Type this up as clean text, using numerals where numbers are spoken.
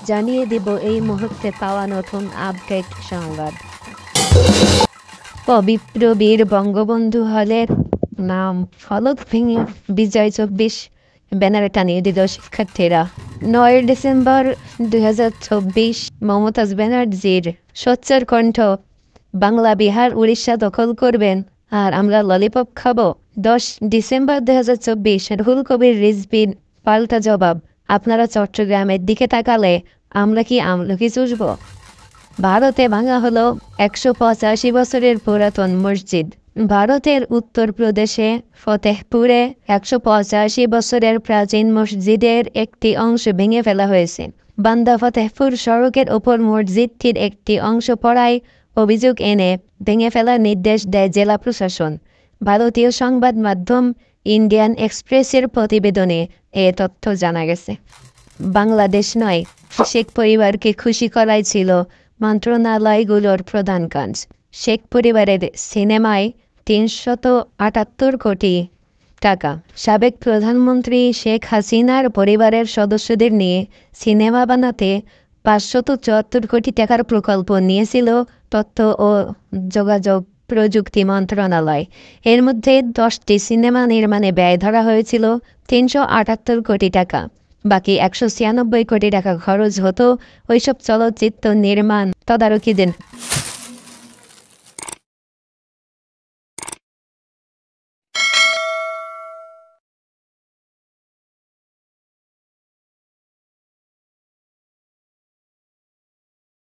জানিয়ে দেব এই মুহূর্তে পাওয়া নতুন আপডেট সংবাদ। পবিত্র বীর বঙ্গবন্ধু হলের নাম ফলক ভেঙে বিজয় ২৪ ব্যানারে টানিয়ে দিল শিক্ষার্থীরা। ৯ ডিসেম্বর ২০২৪ মমতাজ ব্যানার্জির সোচ্চার কণ্ঠ, বাংলা বিহার উড়িষ্যা দখল করবেন আর আমরা ললিপপ খাবো। ১০ ডিসেম্বর ২০২৪ রুহুল কবির রিজভীর পাল্টা জবাব, আপনারা চট্টগ্রামের দিকে তাকালে আমরা কি আমলকি চুষব। ভারতে ভাঙা হলো ১৮৫ বছরের পুরাতন মসজিদ। ভারতের উত্তরপ্রদেশে ফতেহপুরে ১৮৫ বছরের প্রাচীন মসজিদের একটি অংশ ভেঙে ফেলা হয়েছে। বান্দা ফতেহপুর সড়কের ওপর মসজিদটির একটি অংশ পড়ায় অভিযোগ এনে ভেঙে ফেলার নির্দেশ দেয় জেলা প্রশাসন। ভারতীয় সংবাদ মাধ্যম ইন্ডিয়ান এক্সপ্রেসের প্রতিবেদনে এ তথ্য জানা গেছে। বাংলাদেশ নয়, শেখ পরিবারকে খুশি করাই ছিল মন্ত্রণালয়গুলোর প্রধান কাজ। শেখ পরিবারের সিনেমায় ৩৭৮ কোটি টাকা। সাবেক প্রধানমন্ত্রী শেখ হাসিনার পরিবারের সদস্যদের নিয়ে সিনেমা বানাতে ৫৭৪ কোটি টাকার প্রকল্প নিয়েছিল তথ্য ও যোগাযোগ প্রযুক্তি মন্ত্রণালয়। এর মধ্যে ১০টি সিনেমা নির্মাণে ব্যয় ধরা হয়েছিল ৩৭৮ কোটি টাকা। বাকি ১৯৬ কোটি টাকা খরচ হতো ওইসব চলচ্চিত্র নির্মাণ তদারকিদের।